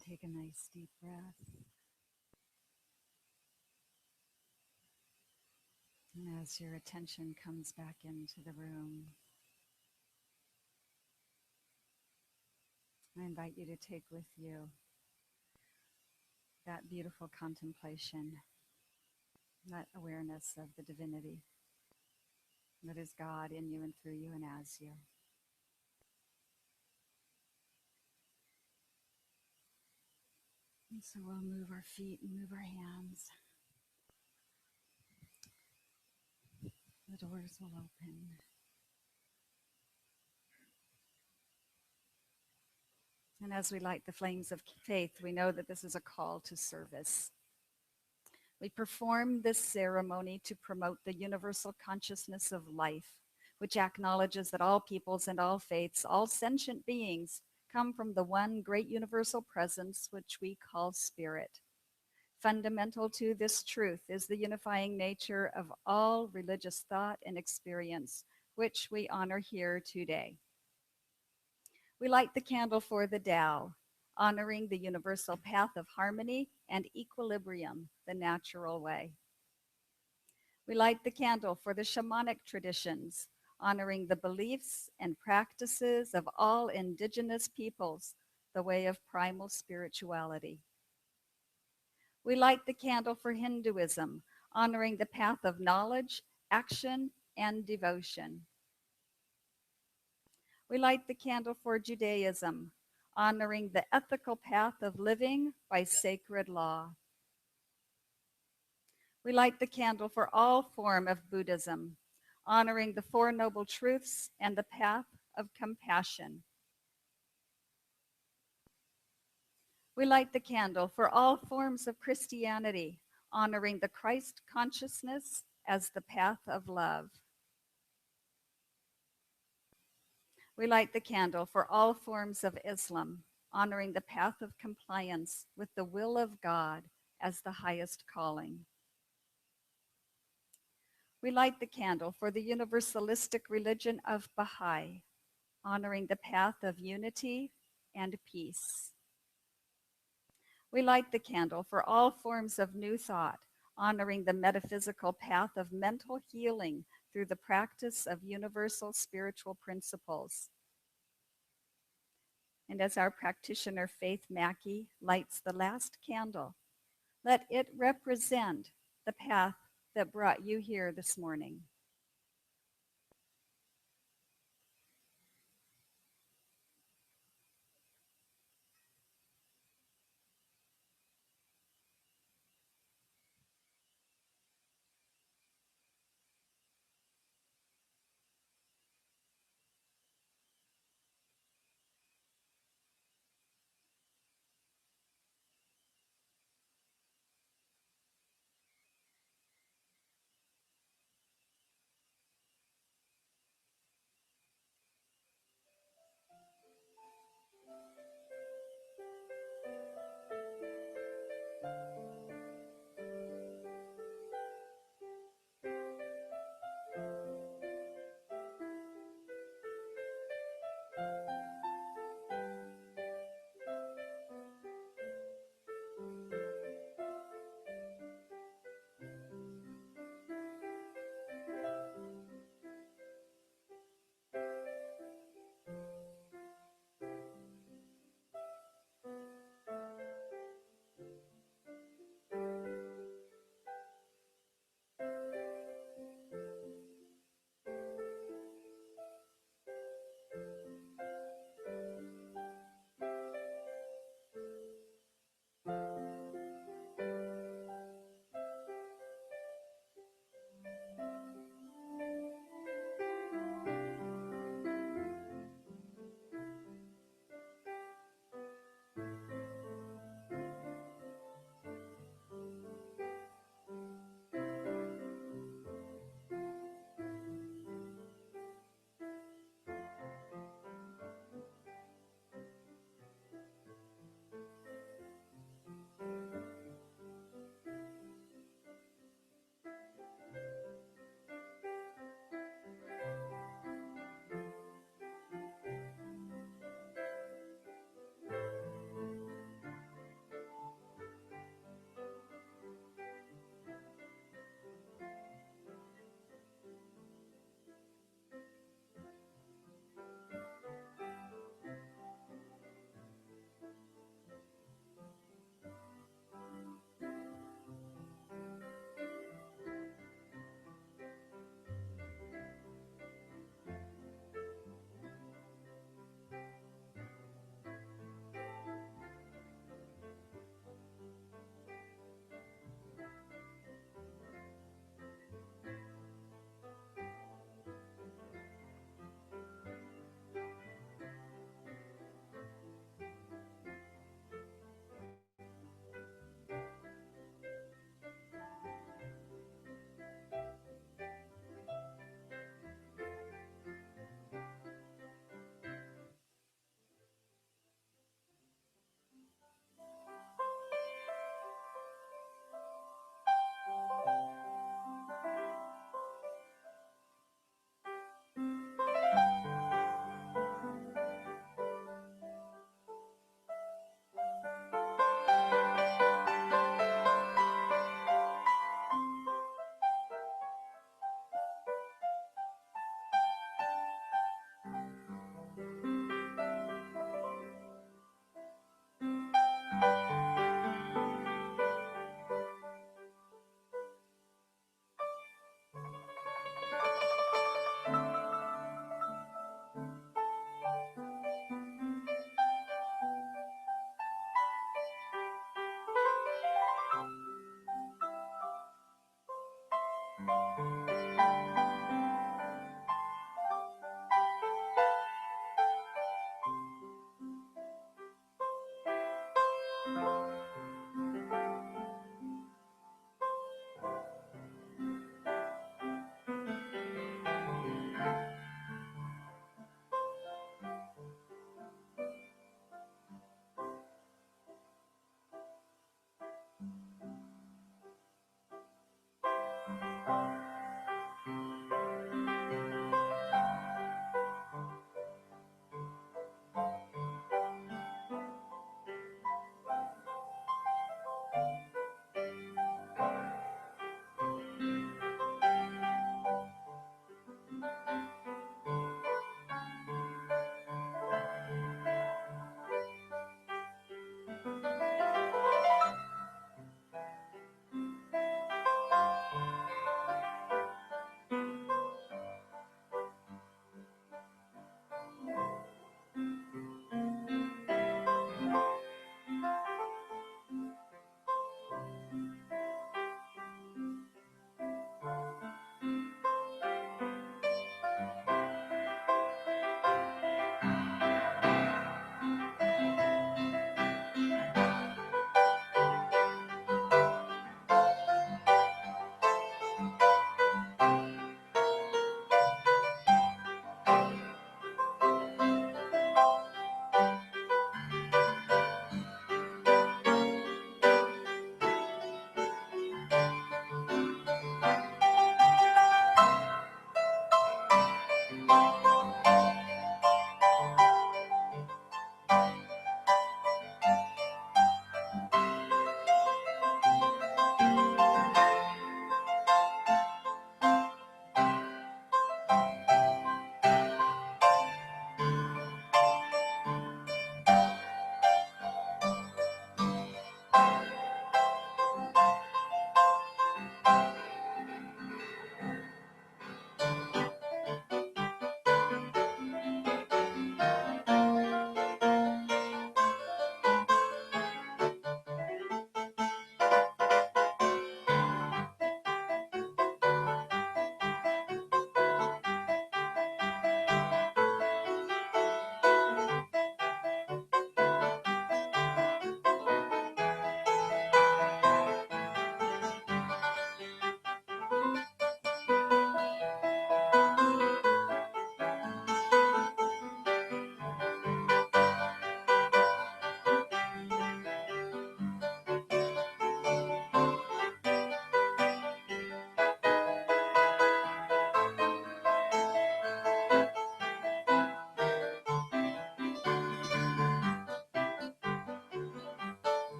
And take a nice deep breath. And as your attention comes back into the room, I invite you to take with you that beautiful contemplation, that awareness of the divinity that is God in you and through you and as you. And so we'll move our feet and move our hands. The doors will open. And as we light the flames of faith, we know that this is a call to service. We perform this ceremony to promote the universal consciousness of life, which acknowledges that all peoples and all faiths, all sentient beings, come from the one great universal presence, which we call spirit. Fundamental to this truth is the unifying nature of all religious thought and experience, which we honor here today. We light the candle for the Tao, honoring the universal path of harmony and equilibrium, the natural way. We light the candle for the shamanic traditions, honoring the beliefs and practices of all indigenous peoples, the way of primal spirituality. We light the candle for Hinduism, honoring the path of knowledge, action, and devotion. We light the candle for Judaism, honoring the ethical path of living by sacred law. We light the candle for all form of Buddhism, honoring the Four Noble Truths and the path of compassion. We light the candle for all forms of Christianity, honoring the Christ consciousness as the path of love. We light the candle for all forms of Islam, honoring the path of compliance with the will of God as the highest calling. We light the candle for the universalistic religion of Baha'i, honoring the path of unity and peace. We light the candle for all forms of New Thought, honoring the metaphysical path of mental healing through the practice of universal spiritual principles. And as our practitioner Faith Mackey lights the last candle, let it represent the path that brought you here this morning.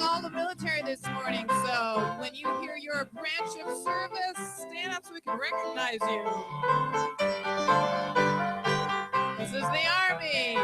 all the military this morning, so when you hear your branch of service, stand up so we can recognize you. This is the Army.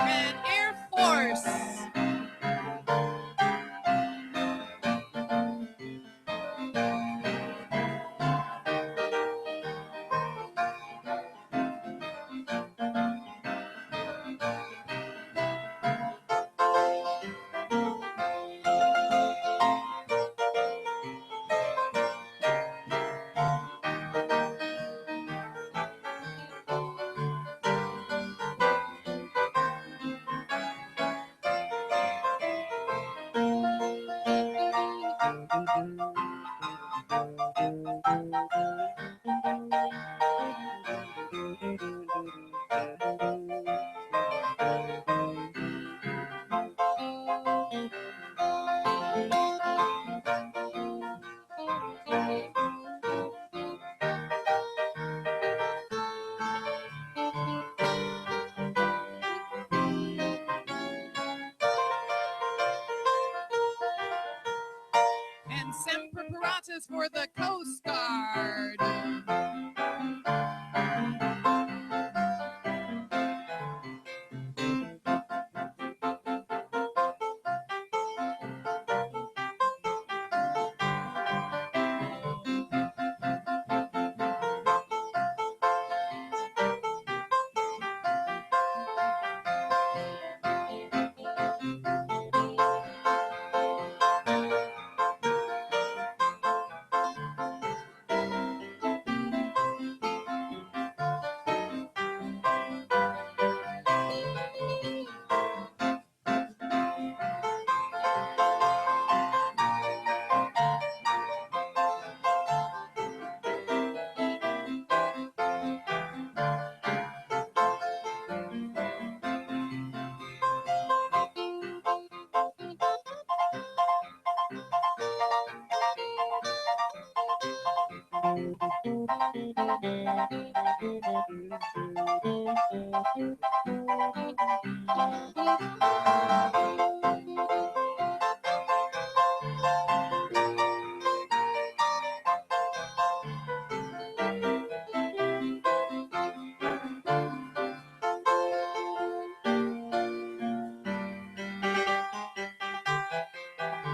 And Air Force. And Semper Paratus for the Coast Guard.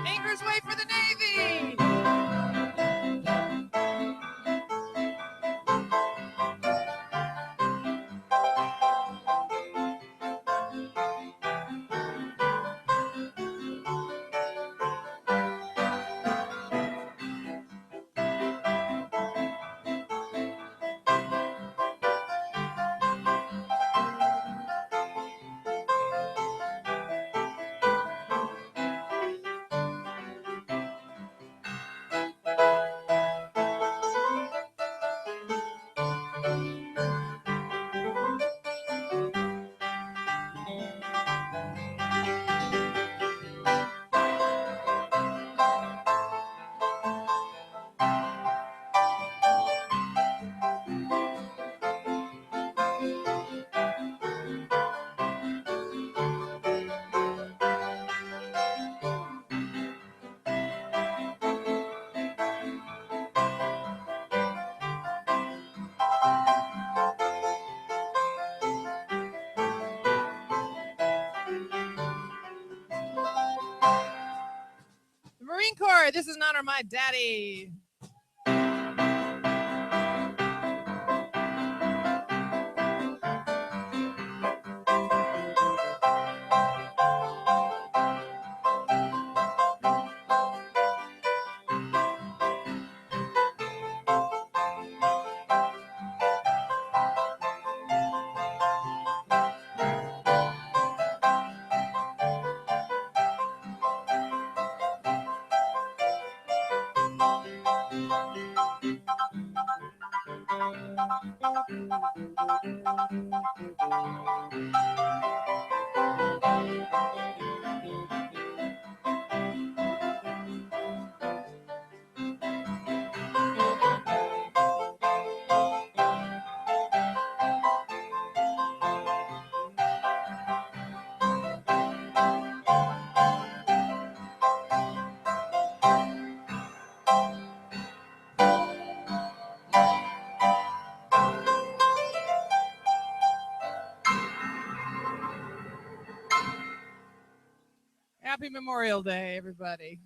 Anchors way for the Navy. The Marine Corps, this is in honor of my daddy. Happy Memorial Day, everybody.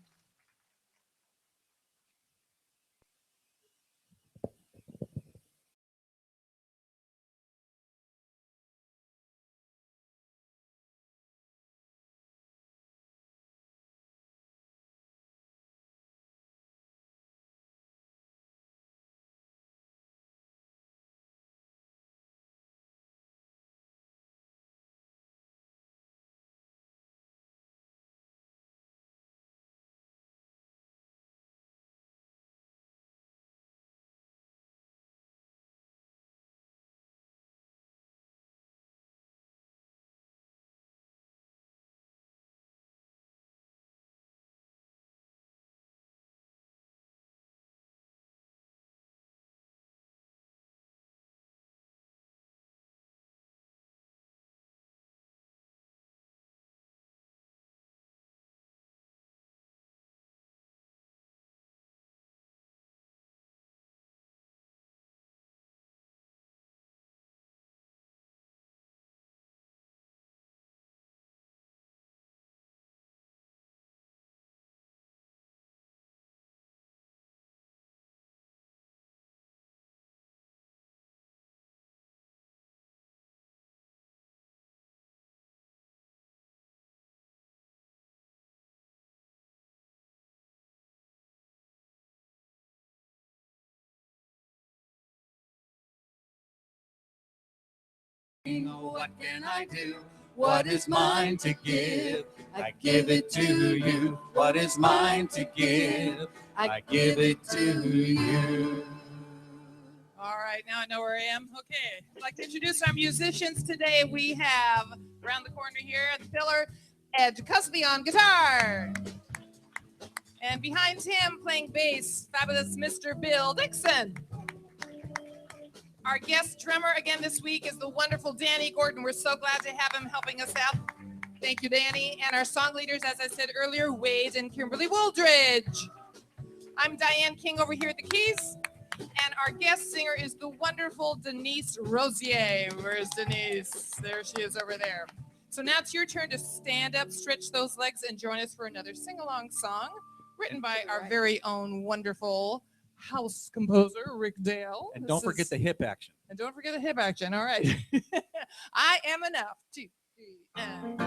What can I do? What is mine to give? I give it to you. What is mine to give? I give it to you. All right, now I know where I am. Okay, I'd like to introduce our musicians today. We have around the corner here at the pillar, Ed Cusby on guitar. And behind him playing bass, fabulous Mr. Bill Dixon. Our guest drummer again this week is the wonderful Danny Gordon. We're so glad to have him helping us out. Thank you, Danny. And our song leaders, as I said earlier, Wade and Kimberly Wooldridge. I'm Diane King over here at the keys. And our guest singer is the wonderful Denise Rosier. Where's Denise? There she is over there. So now it's your turn to stand up, stretch those legs, and join us for another sing-along song written by our very own wonderful house composer, Rick Dale. And don't forget the hip action. And don't forget the hip action. All right. I am enough. 2, 3, and...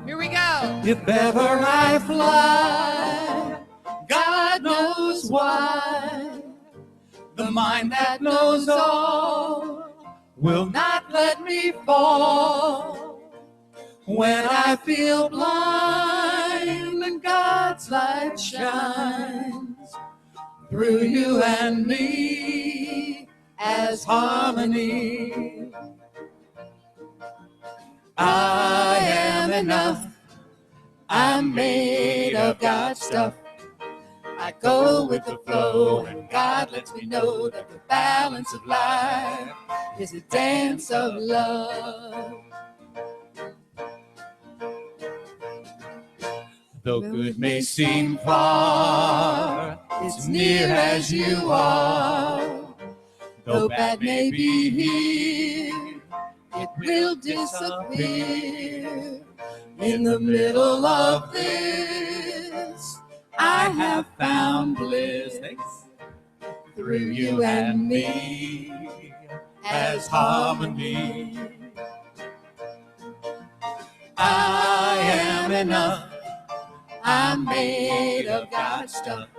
Here we go. If ever I fly, God knows why, the mind that knows all will not let me fall. When I feel blind and God's light shines through you and me as harmony, I am enough. I'm made of God's stuff. I go with the flow, and God lets me know that the balance of life is a dance of love. Though good may seem far, it's near as you are. Though bad may be here, it will disappear. In the middle of this, I have found bliss. Through you and me as harmony. I am enough. I'm made of God's stuff.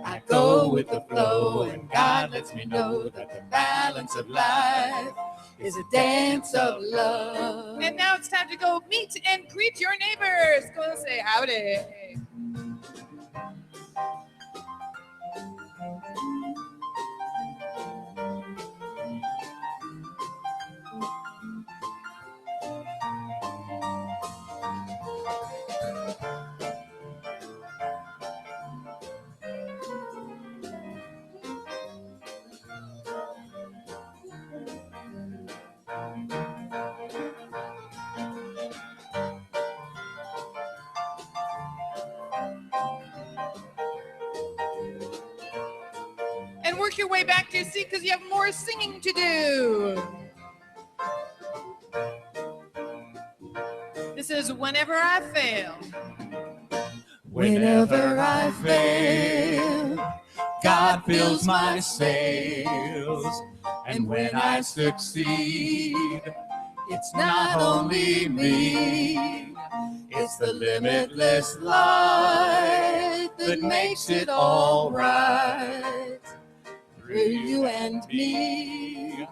I go with the flow, and God lets me know that the balance of life is a dance of love. And now it's time to go meet and greet your neighbors. Go and say howdy. And work your way back to your seat because you have more singing to do. This is Whenever I Fail. Whenever I fail, God fills my sails. And when I succeed, it's not only me, it's the limitless light that makes it all right. Through you and me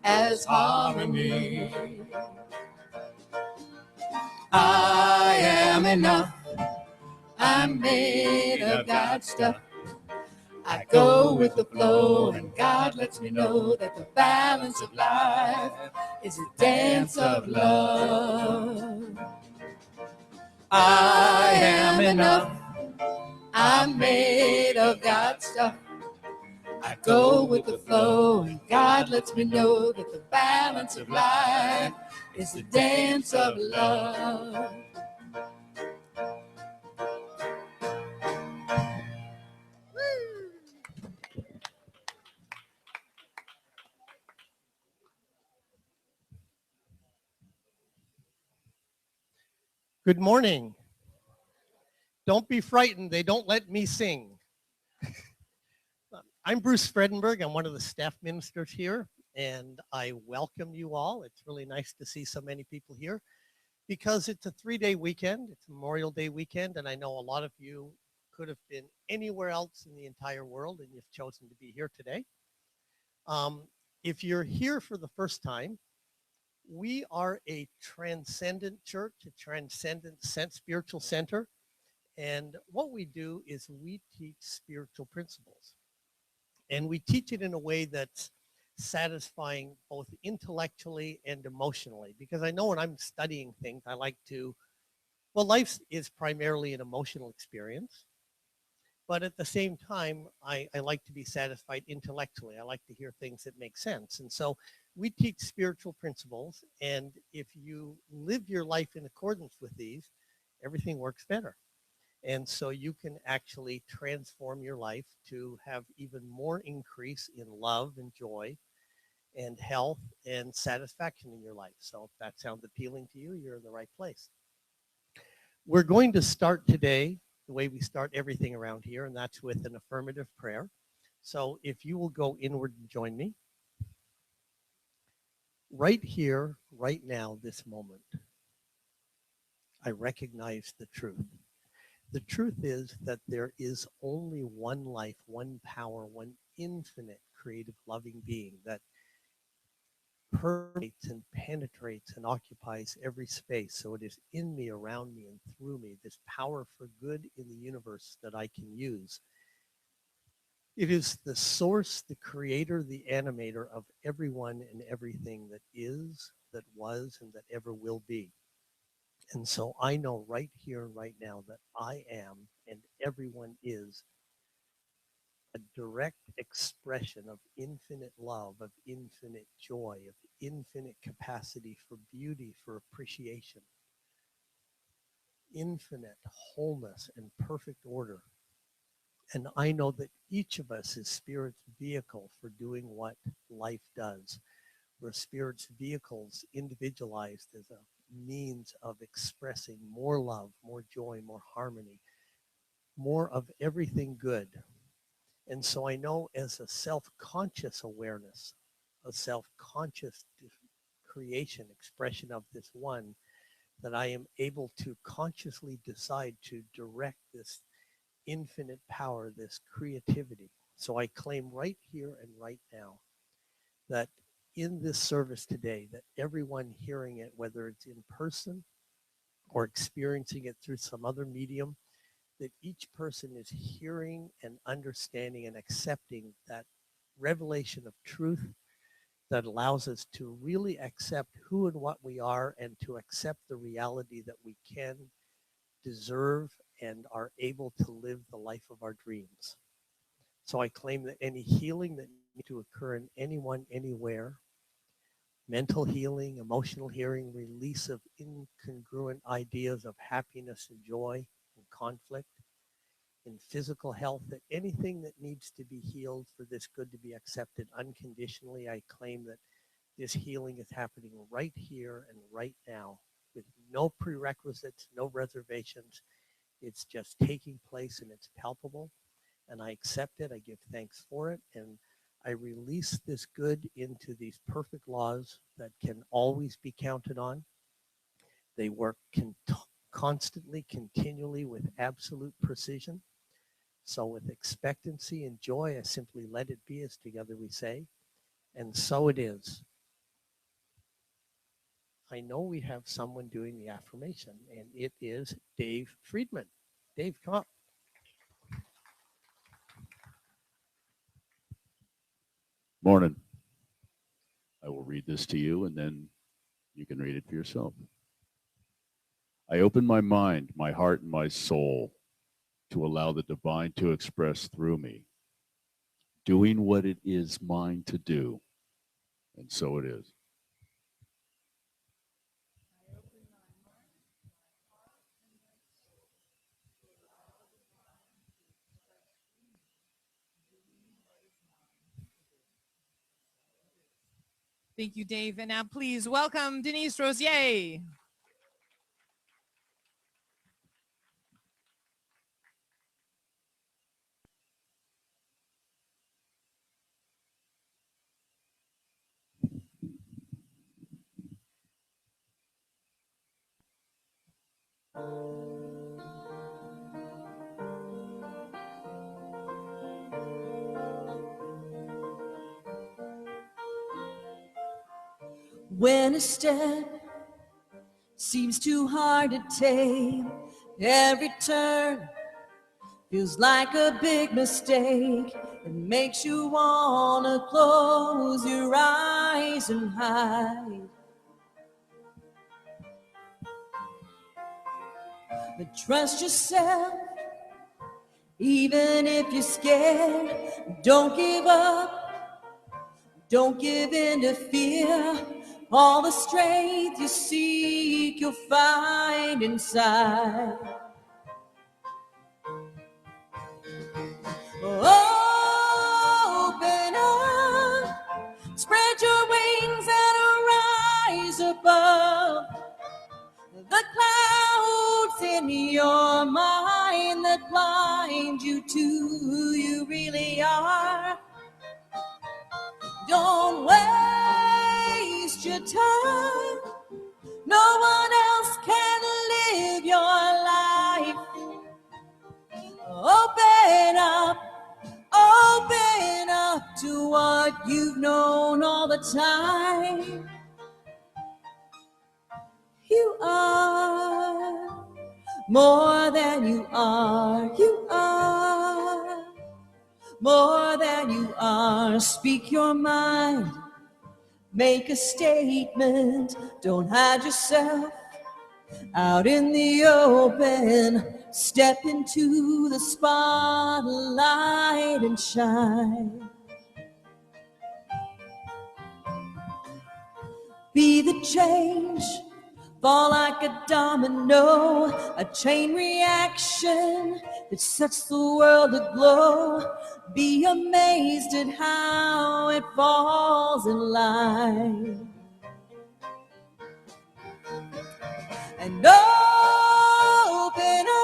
as harmony. I am enough. I'm made of God's stuff. I go with the flow, and God lets me know that the balance of life is a dance of love. I am enough. I'm made of God's stuff. I go with the flow, and God lets me know that the balance of life is a dance of love. Good morning. Don't be frightened. They don't let me sing. I'm Bruce Fredenberg. I'm one of the staff ministers here, and I welcome you all. It's really nice to see so many people here because it's a 3-day weekend. It's Memorial Day weekend, and I know a lot of you could have been anywhere else in the entire world, and you've chosen to be here today. If you're here for the first time, we are a transcendent church, a transcendent spiritual center. And what we do is we teach spiritual principles. And we teach it in a way that's satisfying both intellectually and emotionally. Because I know when I'm studying things, I like to, well, life is primarily an emotional experience. But at the same time, I like to be satisfied intellectually. I like to hear things that make sense. And so we teach spiritual principles. And if you live your life in accordance with these, everything works better. And so you can actually transform your life to have even more increase in love and joy and health and satisfaction in your life. So if that sounds appealing to you, you're in the right place. We're going to start today the way we start everything around here, and that's with an affirmative prayer. So if you will go inward and join me. Right here, right now, this moment, I recognize the truth. The truth is that there is only one life, one power, one infinite creative loving being that permeates and penetrates and occupies every space. So it is in me, around me, and through me, this power for good in the universe that I can use. It is the source, the creator, the animator of everyone and everything that is, that was, and that ever will be. And so I know right here and right now that I am and everyone is a direct expression of infinite love, of infinite joy, of infinite capacity for beauty, for appreciation, infinite wholeness and perfect order. And I know that each of us is Spirit's vehicle for doing what life does. We're Spirit's vehicles individualized as a means of expressing more love, more joy, more harmony, more of everything good. And so I know as a self-conscious awareness, a self-conscious creation, expression of this one, that I am able to consciously decide to direct this infinite power, this creativity. So I claim right here and right now that in this service today, that everyone hearing it, whether it's in person or experiencing it through some other medium, that each person is hearing and understanding and accepting that revelation of truth that allows us to really accept who and what we are and to accept the reality that we can, deserve, and are able to live the life of our dreams. So I claim that any healing that needs to occur in anyone, anywhere, mental healing, emotional healing, release of incongruent ideas of happiness and joy and conflict, in physical health, that anything that needs to be healed for this good to be accepted unconditionally, I claim that this healing is happening right here and right now with no prerequisites, no reservations. It's just taking place and it's palpable. And I accept it. I give thanks for it. And I release this good into these perfect laws that can always be counted on. They work constantly, continually, with absolute precision. So with expectancy and joy, I simply let it be, as together we say. And so it is. I know we have someone doing the affirmation, and it is Dave Friedman. Dave, come up. Morning. I will read this to you, and then you can read it for yourself. I open my mind, my heart, and my soul to allow the divine to express through me, doing what it is mine to do. And so it is. Thank you, Dave. And now please welcome Denise Rosier. When a step seems too hard to take, every turn feels like a big mistake. It makes you wanna close your eyes and hide. But trust yourself, even if you're scared. Don't give up, don't give in to fear. All the strength you seek, you'll find inside. Open up, spread your wings and rise above the clouds in your mind that blind you to who you really are. Don't waste your time. No one else can live your life. Open up to what you've known all the time. You are more than you are. You are more than you are. Speak your mind. Make a statement. Don't hide yourself out in the open. Step into the spotlight and shine. Be the change. Fall like a domino, a chain reaction that sets the world aglow. Be amazed at how it falls in line. And open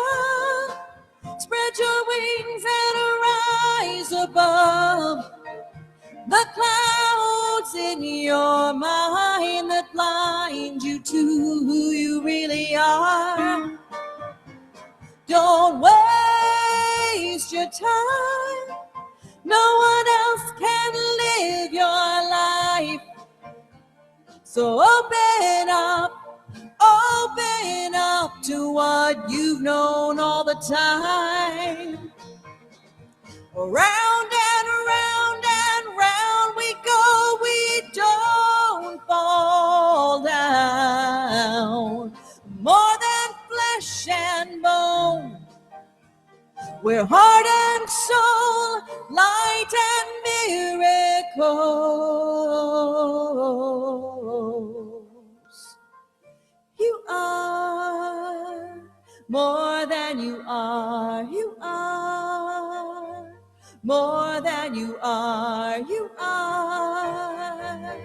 up, spread your wings and rise above the clouds in your mind that blind you to who you really are. Don't waste your time. No one else can live your life. So open up to what you've known all the time. Around and around and round we go, we don't fall down. More than flesh and bone, we're heart and soul, light and miracles. You are more than you are. You are more than you are. You are.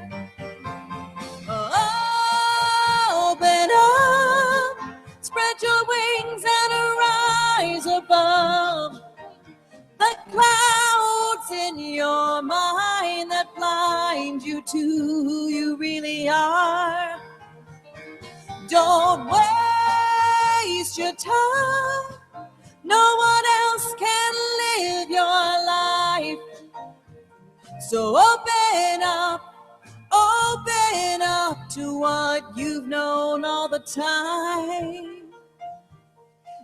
Open up. who you really are. Don't waste your time. No one else can live your life. So open up to what you've known all the time.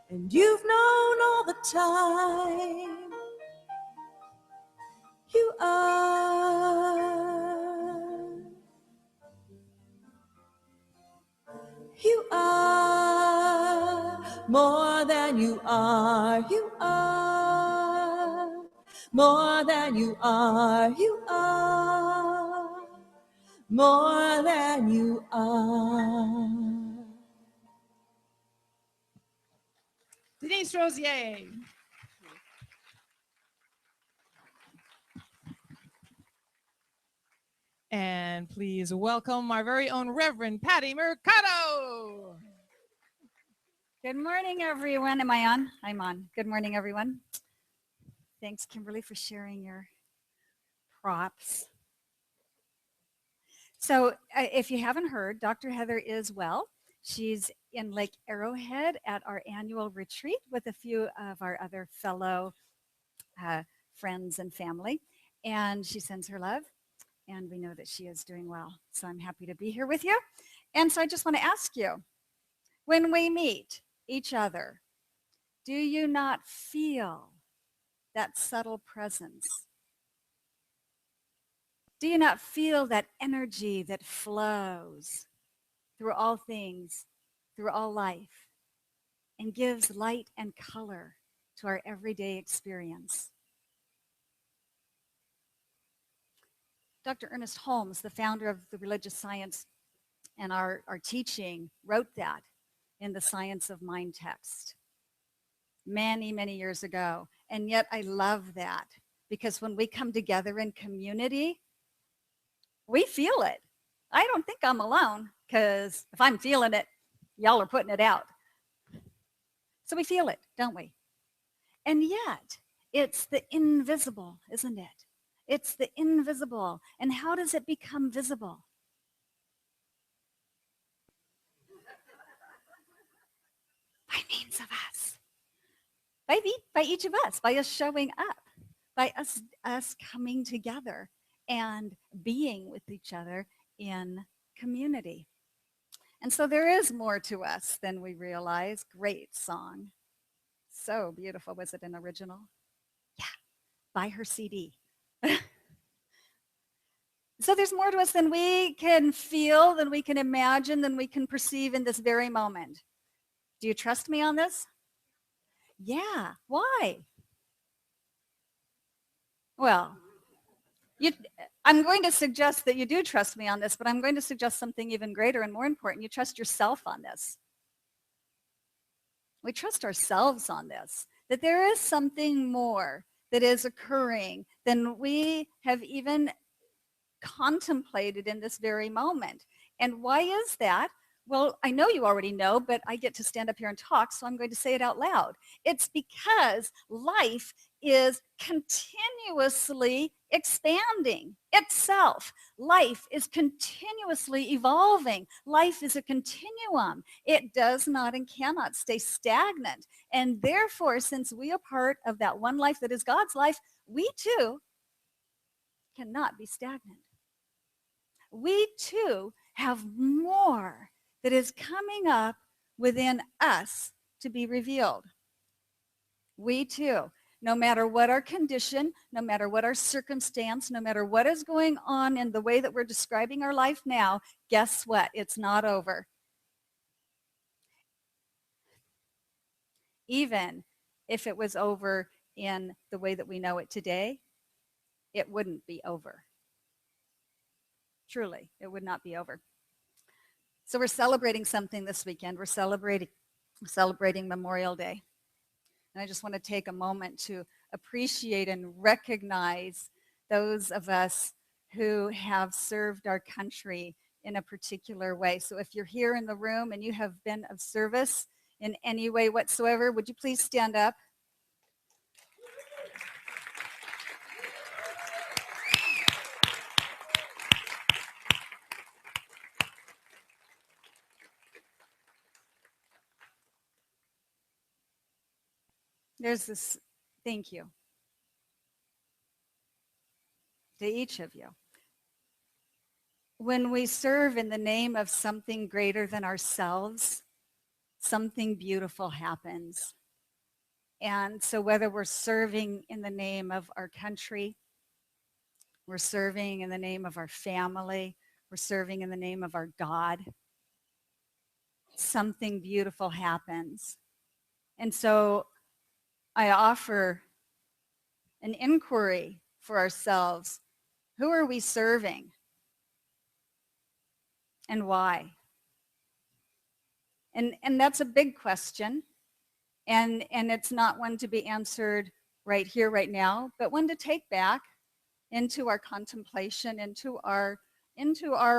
And you've known all the time. You are more than you are. You are more than you are. You are more than you are. Denise Rosier. And please welcome our very own Reverend Patty Mercado. Good morning, everyone. Am I on? I'm on. Good morning, everyone. Thanks, Kimberly, for sharing your props. So if you haven't heard, Dr. Heather is well. She's in Lake Arrowhead at our annual retreat with a few of our other fellow friends and family. And she sends her love. And we know that she is doing well. So I'm happy to be here with you. And so I just want to ask you, when we meet each other, do you not feel that subtle presence? Do you not feel that energy that flows through all things, through all life, and gives light and color to our everyday experience? Dr. Ernest Holmes, the founder of the religious science and our teaching, wrote that in the Science of Mind text many, many years ago. And yet I love that because when we come together in community, we feel it. I don't think I'm alone because if I'm feeling it, y'all are putting it out. So we feel it, don't we? And yet it's the invisible, isn't it? It's the invisible. And how does it become visible? By means of us. By each of us, by us showing up, by us coming together and being with each other in community. And so there is more to us than we realize. Great song. So beautiful. Was it an original? Yeah. Buy her CD. So there's more to us than we can feel, than we can imagine, than we can perceive in this very moment. Do you trust me on this? Yeah. Why? Well, I'm going to suggest that you do trust me on this, but I'm going to suggest something even greater and more important. You trust yourself on this. We trust ourselves on this, that there is something more that is occurring than we have even contemplated in this very moment. And why is that? Well, I know you already know, but I get to stand up here and talk, so I'm going to say it out loud. It's because life is continuously expanding itself. Life is continuously evolving. Life is a continuum. It does not and cannot stay stagnant. And therefore, since we are part of that one life that is God's life, we too cannot be stagnant. We too have more that is coming up within us to be revealed. We too, no matter what our condition, no matter what our circumstance, no matter what is going on in the way that we're describing our life now, guess what? It's not over. Even if it was over in the way that we know it today, it wouldn't be over. Truly, it would not be over. So we're celebrating something this weekend. We're celebrating Memorial Day. And I just want to take a moment to appreciate and recognize those of us who have served our country in a particular way. So if you're here in the room and you have been of service in any way whatsoever, would you please stand up? There's this, thank you to each of you. When we serve in the name of something greater than ourselves, something beautiful happens. And so whether we're serving in the name of our country, we're serving in the name of our family, we're serving in the name of our God, something beautiful happens. And so I offer an inquiry for ourselves. Who are we serving? And why? And that's a big question. And it's not one to be answered right here, right now, but one to take back into our contemplation, into our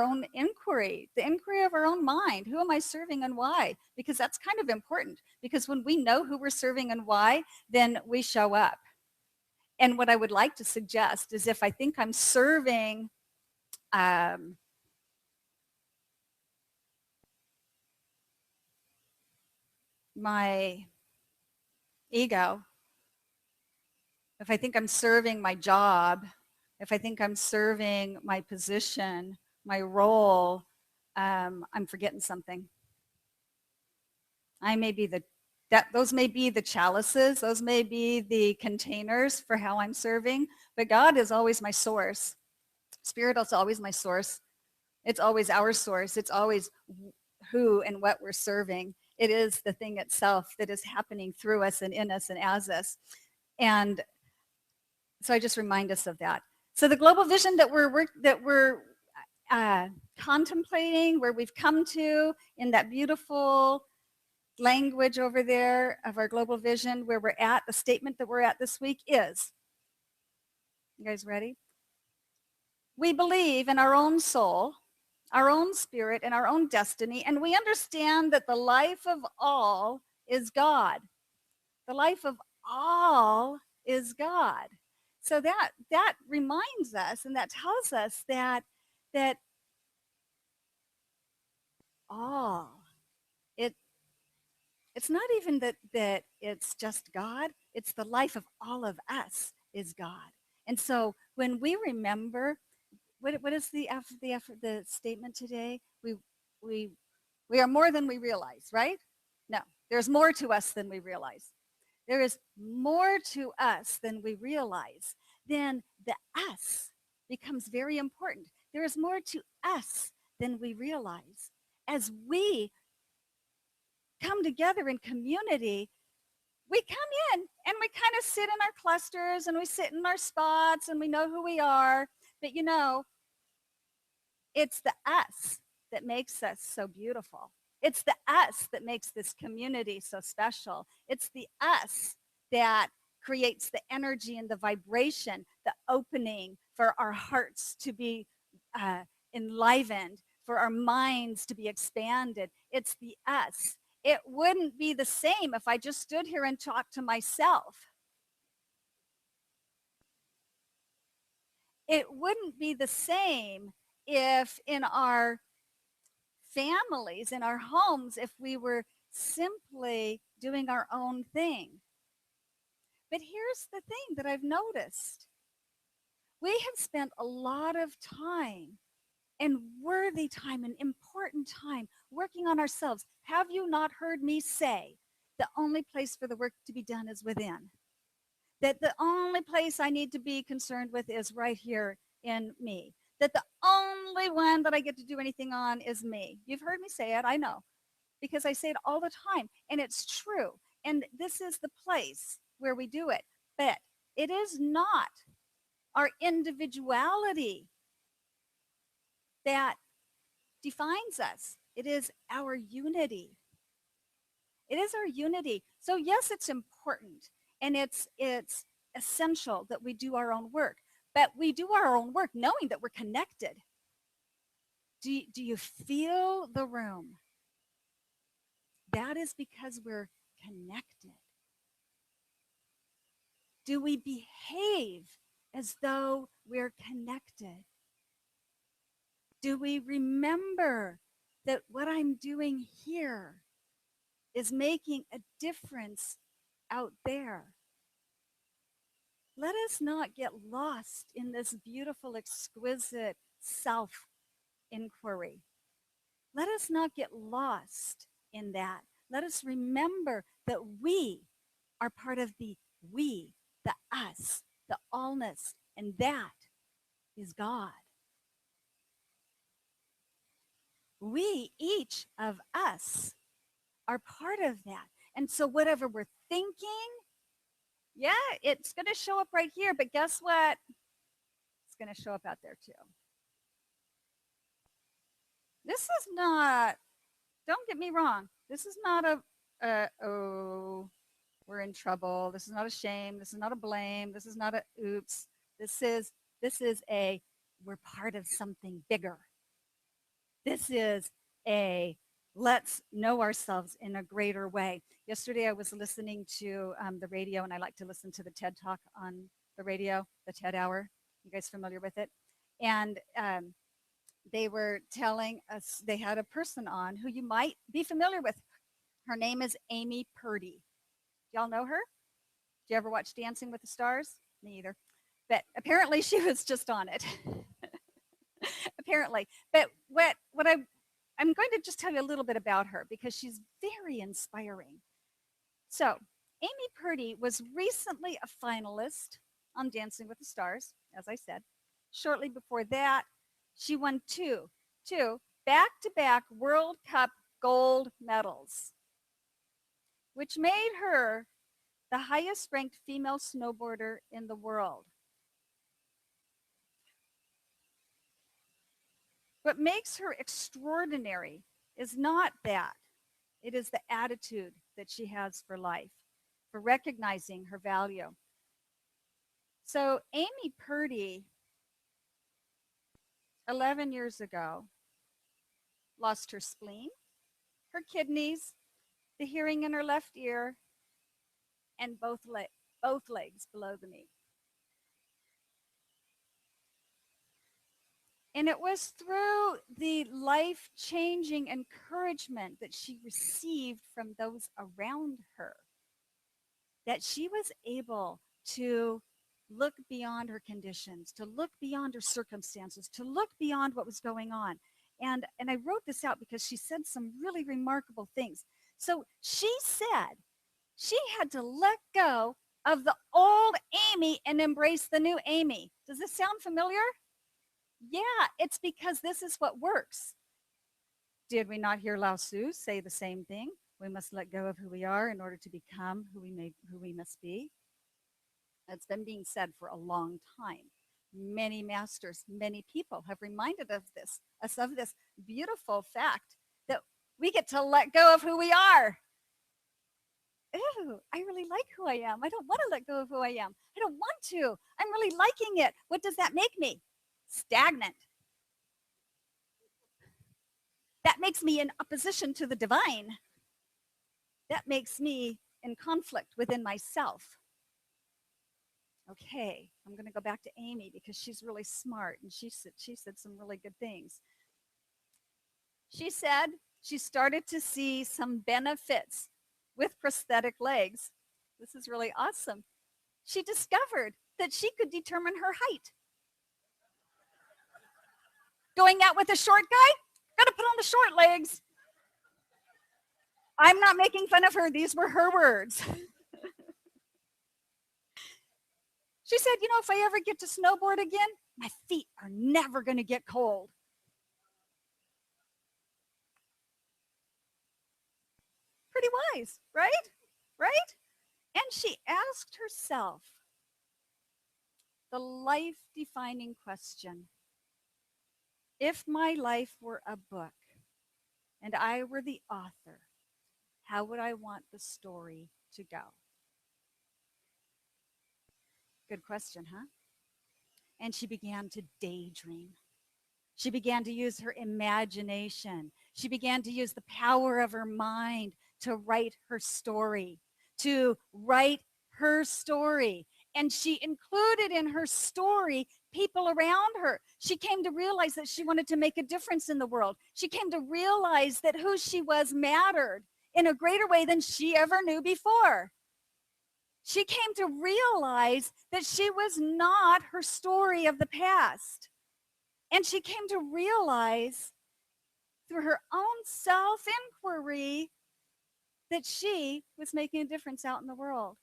own inquiry, the inquiry of our own mind. Who am I serving and why? Because that's kind of important. Because when we know who we're serving and why, then we show up. And what I would like to suggest is if I think I'm serving my ego, if I think I'm serving my job, if I think I'm serving my position, my role, I'm forgetting something. I may be those may be the chalices, those may be the containers for how I'm serving, but God is always my source. Spirit is always my source. It's always our source. It's always who and what we're serving. It is the thing itself that is happening through us and in us and as us. And so I just remind us of that. So the global vision that we're contemplating, where we've come to in that beautiful language over there of our global vision, where we're at, the statement that we're at this week is, you guys ready? We believe in our own soul, our own spirit, and our own destiny, and we understand that the life of all is God. The life of all is God. So that reminds us, and that tells us that all, it's not even that it's just God, it's the life of all of us is God. And so when we remember, what is the statement today? We are more than we realize, right? No, there's more to us than we realize. There is more to us than we realize. Then the us becomes very important. There is more to us than we realize. As we come together in community, we come in and we kind of sit in our clusters and we sit in our spots and we know who we are. But you know, it's the us that makes us so beautiful. It's the us that makes this community so special. It's the us that creates the energy and the vibration, the opening for our hearts to be enlivened, for our minds to be expanded. It's the us. It wouldn't be the same if I just stood here and talked to myself. It wouldn't be the same if in our families, in our homes, if we were simply doing our own thing. But here's the thing that I've noticed. We have spent a lot of time, and worthy time, and important time, working on ourselves. Have you not heard me say the only place for the work to be done is within? That the only place I need to be concerned with is right here in me. That the only one that I get to do anything on is me. You've heard me say it, I know, because I say it all the time, and it's true. And this is the place where we do it. But it is not our individuality that defines us. It is our unity. It is our unity. So yes, it's important, and it's essential that we do our own work. But we do our own work knowing that we're connected. Do you feel the room? That is because we're connected. Do we behave as though we're connected? Do we remember that what I'm doing here is making a difference out there. Let us not get lost in this beautiful, exquisite self inquiry. Let us not get lost in that. Let us remember that we are part of the we, the us, the allness, and that is God. We, each of us, are part of that. And so whatever we're thinking, yeah, it's going to show up right here, but guess what? It's going to show up out there too. This is not, don't get me wrong, this is not oh, we're in trouble. This is not a shame. This is not a blame. This is not a oops. This is a, we're part of something bigger. This is a, let's know ourselves in a greater way. Yesterday I was listening to the radio, and I like to listen to the TED Talk on the radio, the TED Hour. You guys familiar with it? And they were telling us, they had a person on who you might be familiar with. Her name is Amy Purdy. Y'all know her? Did you ever watch Dancing with the Stars? Me either. But apparently she was just on it. Apparently. But what I'm going to just tell you a little bit about her because she's very inspiring. So Amy Purdy was recently a finalist on Dancing with the Stars, as I said. Shortly before that, she won two back-to-back World Cup gold medals, which made her the highest ranked female snowboarder in the world. What makes her extraordinary is not that. It is the attitude that she has for life, for recognizing her value. So Amy Purdy, 11 years ago, lost her spleen, her kidneys, the hearing in her left ear, and both legs below the knee. And it was through the life-changing encouragement that she received from those around her that she was able to look beyond her conditions, to look beyond her circumstances, to look beyond what was going on. And I wrote this out because she said some really remarkable things. So she said she had to let go of the old Amy and embrace the new Amy. Does this sound familiar? Yeah, it's because this is what works. Did we not hear Lao Tzu say the same thing? We must let go of who we are in order to become who we must be. It's been being said for a long time. Many masters, many people have reminded us of this beautiful fact that we get to let go of who we are. Ooh, I really like who I am. I don't want to let go of who I am. I don't want to. I'm really liking it. What does that make me? Stagnant. That makes me in opposition to the divine. That makes me in conflict within myself. Okay, I'm going to go back to Amy because she's really smart and she said some really good things. She said she started to see some benefits with prosthetic legs. This is really awesome. She discovered that she could determine her height. Going out with a short guy, gotta put on the short legs. I'm not making fun of her. These were her words. She said, you know, if I ever get to snowboard again, my feet are never going to get cold. Pretty wise, right? Right? And she asked herself the life-defining question. If my life were a book and I were the author, how would I want the story to go? Good question, huh? And she began to daydream. She began to use her imagination. She began to use the power of her mind to write her story, And she included in her story people around her. She came to realize that she wanted to make a difference in the world. She came to realize that who she was mattered in a greater way than she ever knew before. She came to realize that she was not her story of the past. And she came to realize through her own self-inquiry that she was making a difference out in the world.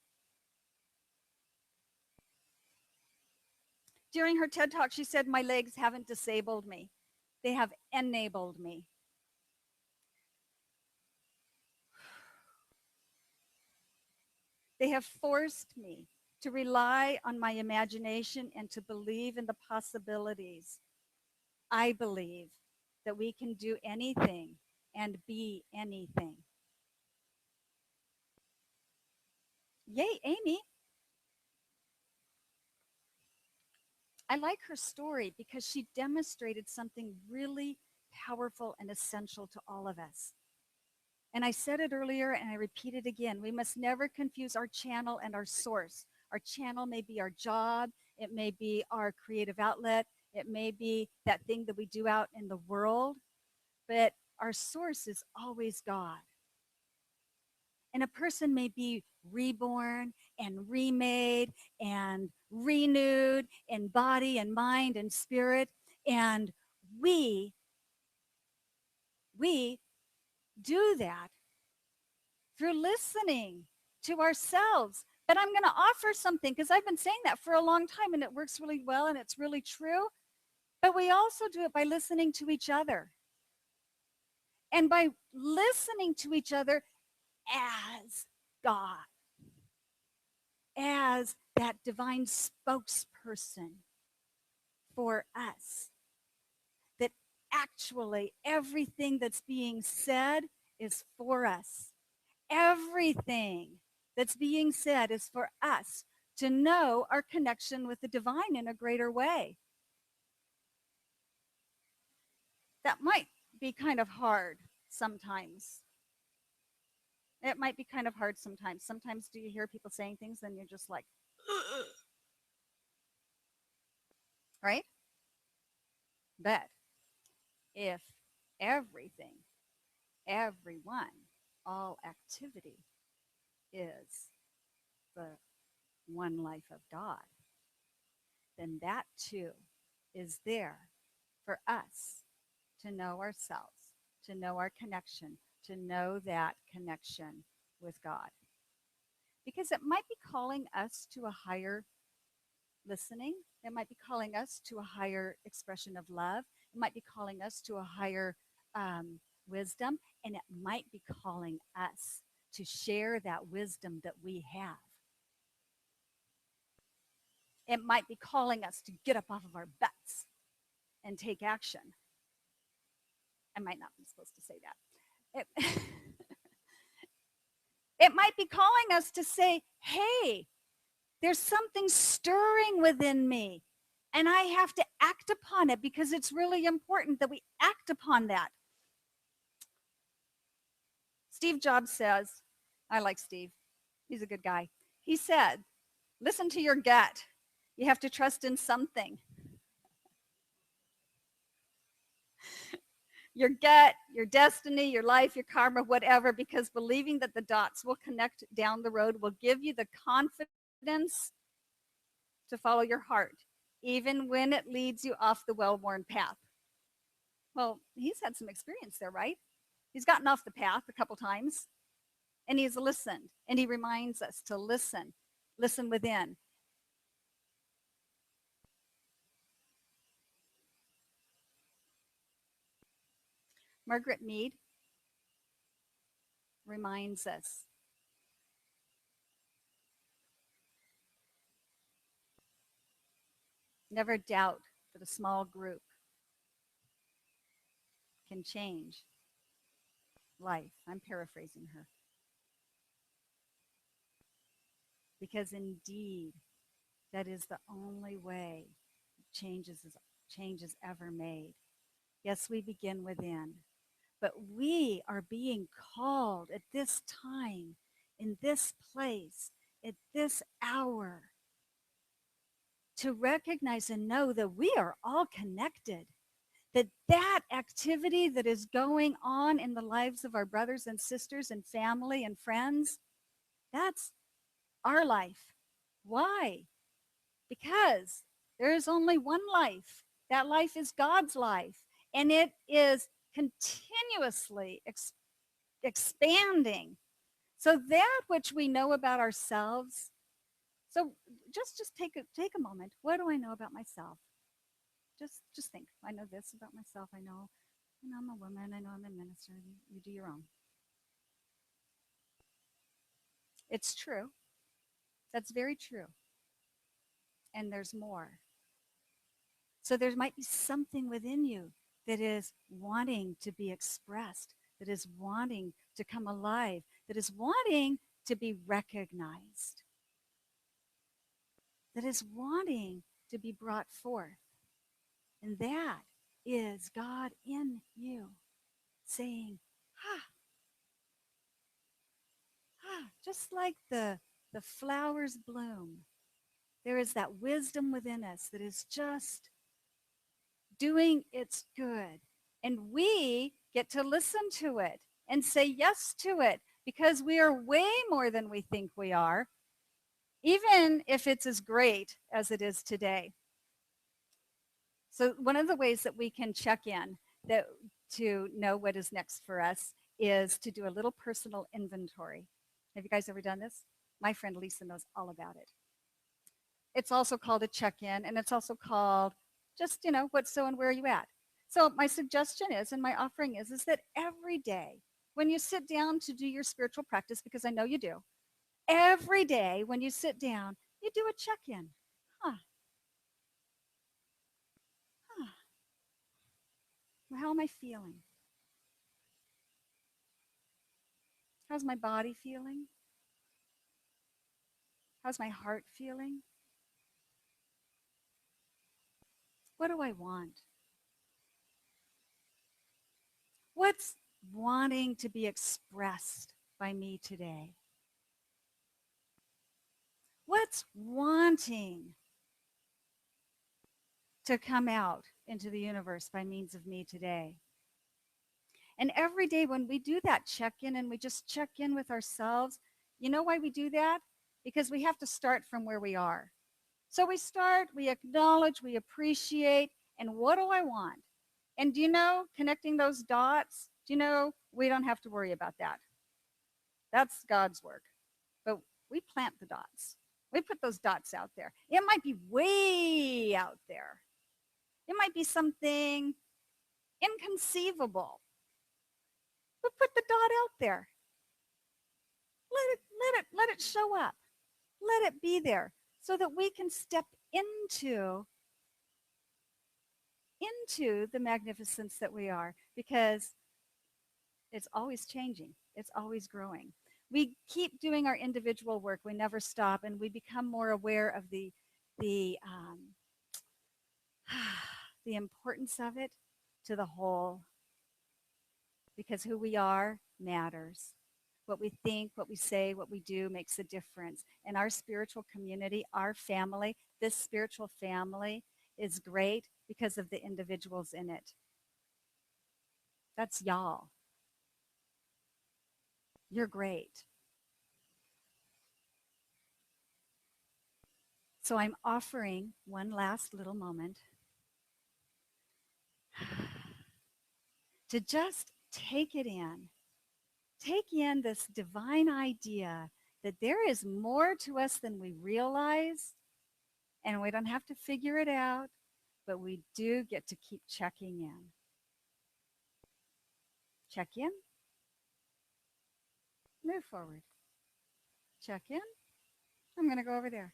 During her TED Talk, she said, "My legs haven't disabled me. They have enabled me." They have forced me to rely on my imagination and to believe in the possibilities. I believe that we can do anything and be anything. Yay, Amy. I like her story because she demonstrated something really powerful and essential to all of us. And I said it earlier and I repeat it again. We must never confuse our channel and our source. Our channel may be our job. It may be our creative outlet. It may be that thing that we do out in the world. But our source is always God. And a person may be reborn and remade and renewed in body and mind and spirit. And we do that through listening to ourselves. But I'm going to offer something because I've been saying that for a long time and it works really well and it's really true. But we also do it by listening to each other. And by listening to each other as God, as that divine spokesperson for us, that actually everything that's being said is for us. Everything that's being said is for us to know our connection with the divine in a greater way. That might be kind of hard sometimes. It might be kind of hard sometimes. Sometimes do you hear people saying things and you're just like, ugh. Right? But if everything, everyone, all activity is the one life of God, then that too is there for us to know ourselves, to know our connection, to know that connection with God. Because it might be calling us to a higher listening. It might be calling us to a higher expression of love. It might be calling us to a higher wisdom. And it might be calling us to share that wisdom that we have. It might be calling us to get up off of our butts and take action. I might not be supposed to say that. It might be calling us to say, hey, there's something stirring within me and I have to act upon it because it's really important that we act upon that. Steve Jobs says, I like Steve, he's a good guy. He said, listen to your gut. You have to trust in something. Your gut, your destiny, your life, your karma, whatever, because believing that the dots will connect down the road will give you the confidence to follow your heart, even when it leads you off the well-worn path. Well, he's had some experience there, right? He's gotten off the path a couple times, and he's listened, and he reminds us to listen within. Margaret Mead reminds us never doubt that a small group can change life. I'm paraphrasing her. Because indeed, that is the only way change is ever made. Yes, we begin within, but we are being called at this time, in this place, at this hour, to recognize and know that we are all connected, that activity that is going on in the lives of our brothers and sisters and family and friends, that's our life. Why? Because there is only one life. That life is God's life, and it is continuously expanding. So that which we know about ourselves. So just take a moment. What do I know about myself? Just think. I know this about myself. I know I'm a woman. I know I'm a minister. You do your own. It's true. That's very true. And there's more. So there might be something within you that is wanting to be expressed, that is wanting to come alive, that is wanting to be recognized, that is wanting to be brought forth. And that is God in you saying, ha, ha, just like the flowers bloom. There is that wisdom within us that is just doing its good. And we get to listen to it and say yes to it because we are way more than we think we are, even if it's as great as it is today. So one of the ways that we can check in that to know what is next for us is to do a little personal inventory. Have you guys ever done this? My friend Lisa knows all about it. It's also called a check-in, and it's also called just, what, so, and where are you at? So my suggestion is, and my offering is that every day when you sit down to do your spiritual practice, because I know you do, every day when you sit down, you do a check-in. Huh. Well, how am I feeling? How's my body feeling? How's my heart feeling? What do I want? What's wanting to be expressed by me today? What's wanting to come out into the universe by means of me today? And every day when we do that check-in and we just check in with ourselves, you know why we do that? Because we have to start from where we are. So we start, we acknowledge, we appreciate, and what do I want? And do you know, connecting those dots, do you know, we don't have to worry about that. That's God's work. But we plant the dots. We put those dots out there. It might be way out there. It might be something inconceivable. But put the dot out there. Let it show up. Let it be there so that we can step into the magnificence that we are, because it's always changing. It's always growing. We keep doing our individual work. We never stop, and we become more aware of the the importance of it to the whole, because who we are matters. What we think, what we say, what we do makes a difference. And our spiritual community, our family, this spiritual family is great because of the individuals in it. That's y'all. You're great. So I'm offering one last little moment to just take it in. Take in this divine idea that there is more to us than we realize, and we don't have to figure it out, but we do get to keep checking in. Check in. Move forward. Check in. I'm going to go over there.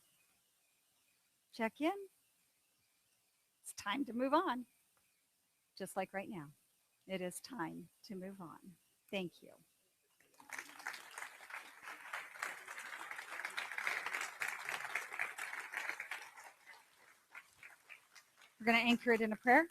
Check in. It's time to move on. Just like right now. It is time to move on. Thank you. We're going to anchor it in a prayer.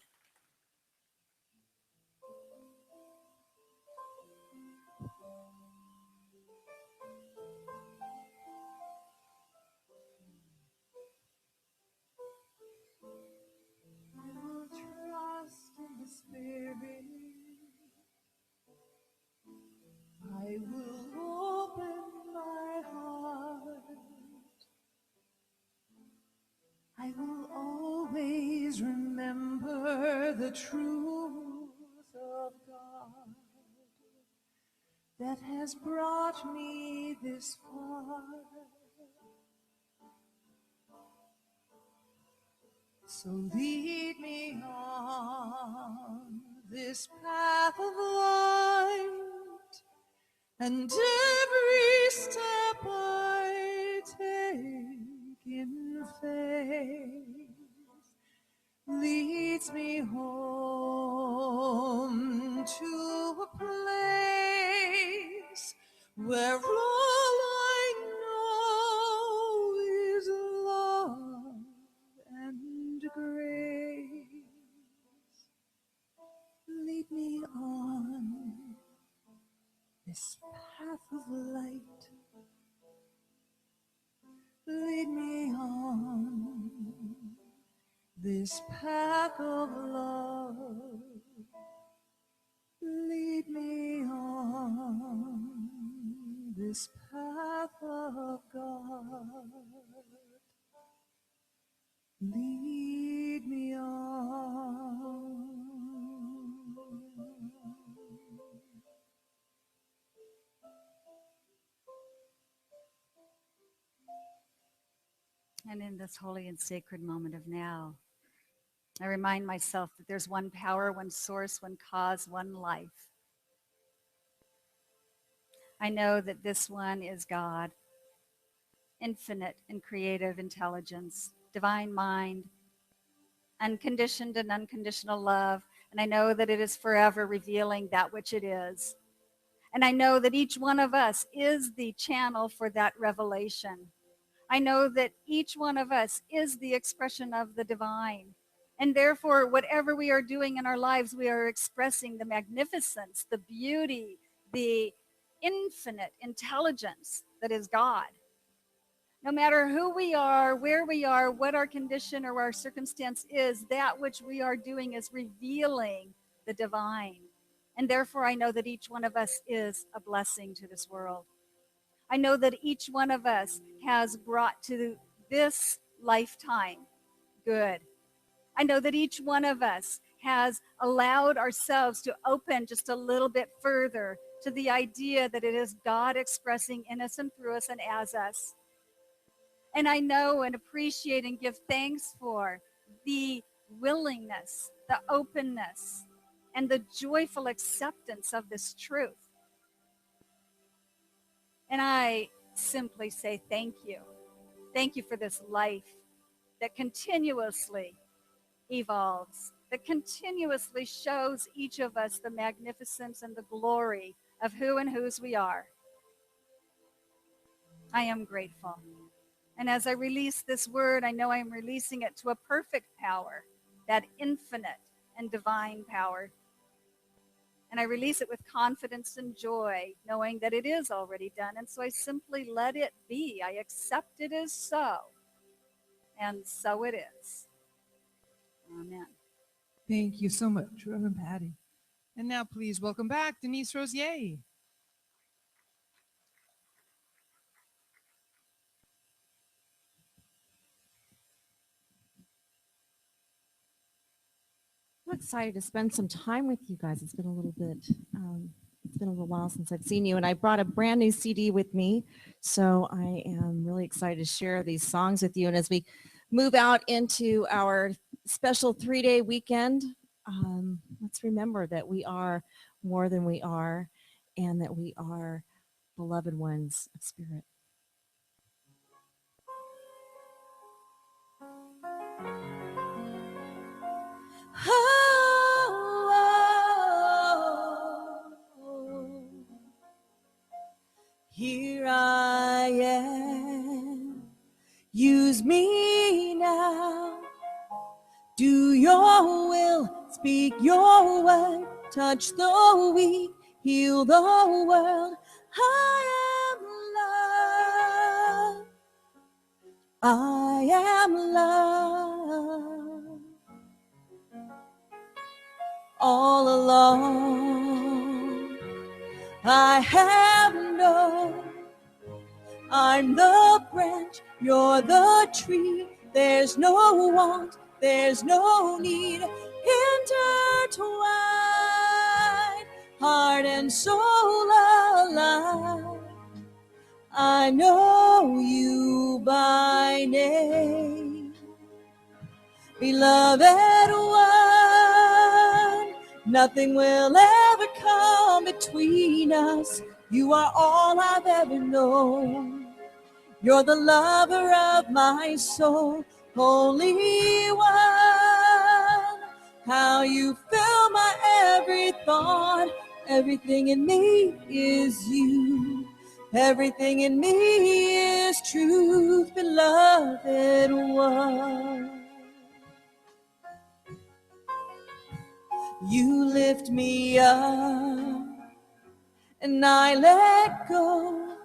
I will open my heart the truth of God that has brought me this far. So lead me on this path of light, and every step I take in faith leads me home to a place where all I know is love and grace. Lead me on this path of light. Lead me on this path of love. Lead me on this path of God. Lead me on. And in this holy and sacred moment of now, I remind myself that there's one power, one source, one cause, one life. I know that this one is God, infinite and creative intelligence, divine mind, unconditioned and unconditional love. And I know that it is forever revealing that which it is. And I know that each one of us is the channel for that revelation. I know that each one of us is the expression of the divine. And therefore, whatever we are doing in our lives, we are expressing the magnificence, the beauty, the infinite intelligence that is God. No matter who we are, where we are, what our condition or our circumstance is, that which we are doing is revealing the divine. And therefore, I know that each one of us is a blessing to this world. I know that each one of us has brought to this lifetime good. I know that each one of us has allowed ourselves to open just a little bit further to the idea that it is God expressing in us and through us and as us. And I know and appreciate and give thanks for the willingness, the openness, and the joyful acceptance of this truth. And I simply say thank you. Thank you for this life that continuously evolves, that continuously shows each of us the magnificence and the glory of who and whose we are. I am grateful. And as I release this word, I know I am releasing it to a perfect power, that infinite and divine power. And I release it with confidence and joy, knowing that it is already done. And so I simply let it be. I accept it as so. And so it is. Amen. Thank you so much, Reverend Patty. And now please welcome back Denise Rosier. I'm excited to spend some time with you guys. It's been a little while since I've seen you, and I brought a brand new CD with me. So I am really excited to share these songs with you. And as we move out into our special 3-day weekend, let's remember that we are more than we are, and that we are beloved ones of spirit. Here I am, use me now. Do your will, speak your word, touch the weak, heal the world. I am love. I am love. All along, I have known I'm the branch, you're the tree. There's no want, there's no need. intertwined, heart and soul alive. I know you by name, beloved one. Nothing will ever come between us. You are all I've ever known. You're the lover of my soul, Holy One. How you fill my every thought. Everything in me is you. Everything in me is truth, beloved one. You lift me up and I let go.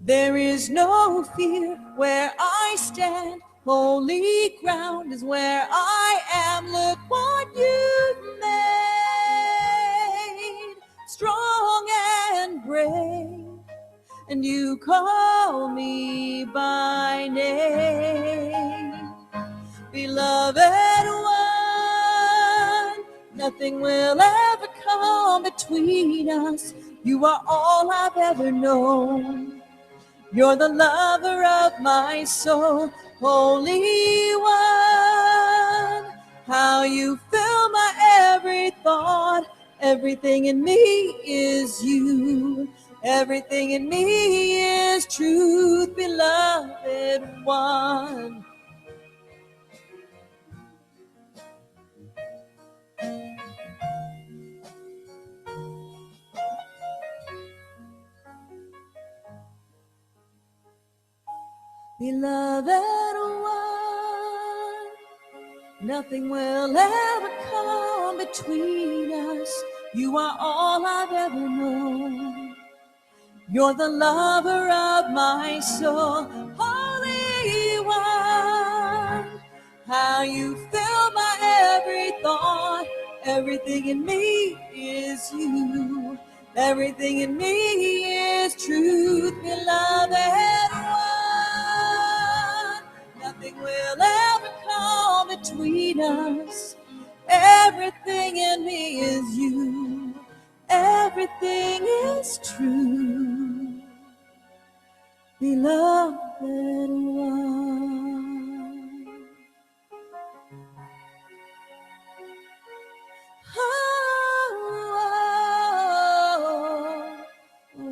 There is no fear where I stand. Holy ground is where I am. Look what you've made, strong and brave. And you call me by name, beloved one. Nothing will ever come between us. You are all I've ever known. You're the lover of my soul, Holy One. How you fill my every thought. Everything in me is you. Everything in me is truth, beloved one. Beloved one, nothing will ever come between us. You are all I've ever known. You're the lover of my soul, Holy One. How you fill my every thought. Everything in me is you. Everything in me is truth, beloved one. Nothing will ever come between us. Everything in me is you. Everything is true, beloved one. Oh, oh, oh.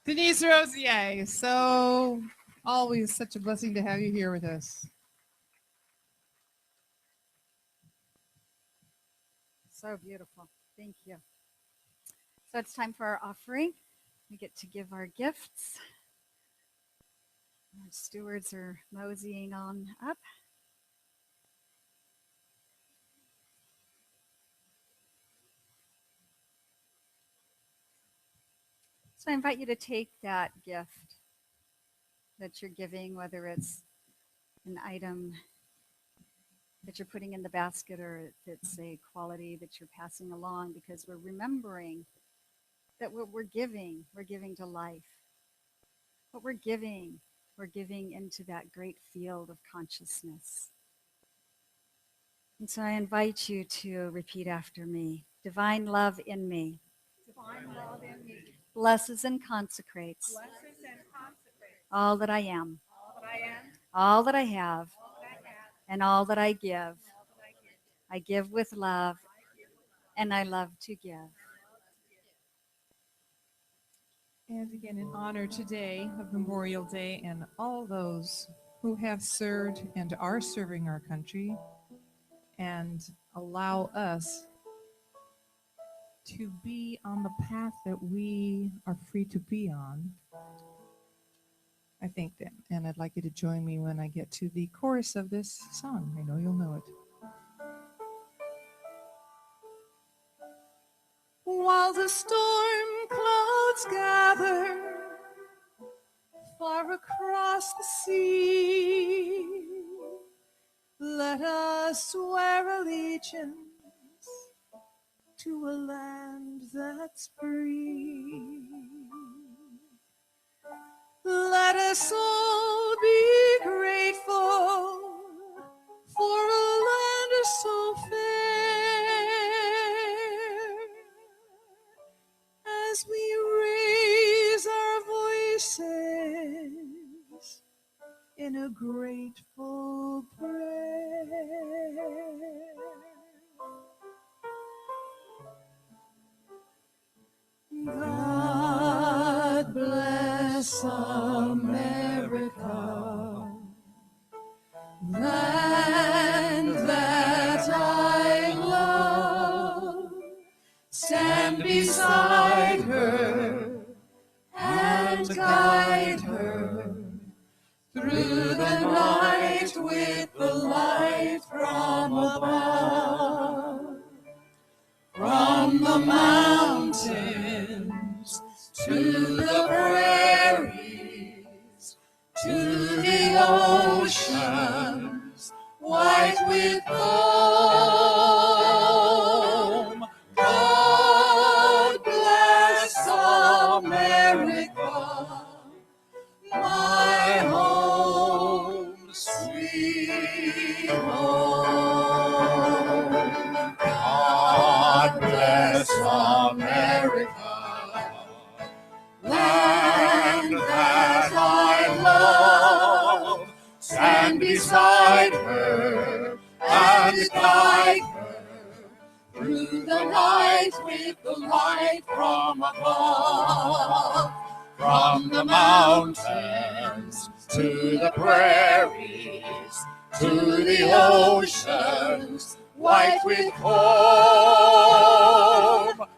Denise Rosier, so always such a blessing to have you here with us. So beautiful. Thank you. So it's time for our offering. We get to give our gifts. Our stewards are moseying on up. So I invite you to take that gift that you're giving, whether it's an item that you're putting in the basket or if it's a quality that you're passing along, because we're remembering that what we're giving to life. What we're giving into that great field of consciousness. And so I invite you to repeat after me. Divine love in me. Divine love in me. Blesses and consecrates. Blesses and consecrates all that I am. all that I am, All that I have. all that I have, And all that I give. all that I give. I give with love. And I love to give. And again, in honor today of Memorial Day and all those who have served and are serving our country and allow us to be on the path that we are free to be on, I thank them. And I'd like you to join me when I get to the chorus of this song. I know you'll know it. While the storm clouds gather far across the sea, let us swear allegiance to a land that's free. Let us all be grateful for a land so fair as we raise our voices in a grateful prayer. God bless America, land that I love. Stand beside her and guide her through the night with the light from above. From the mountains to the prairies, to the oceans, white with foam. God bless America, my home, sweet home. God bless America, land that I love. Stand beside her and guide her through the night with the light from above. From the mountains to the prairies, to the oceans, white with foam.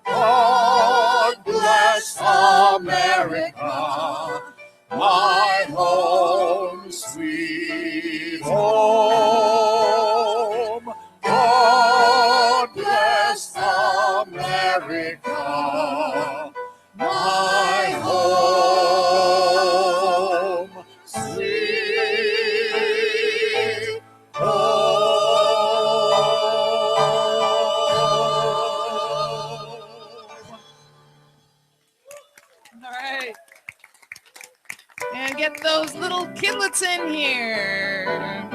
God bless America, my home, sweet home. God bless America, my home, sweet All right. And get those little kidlets in here.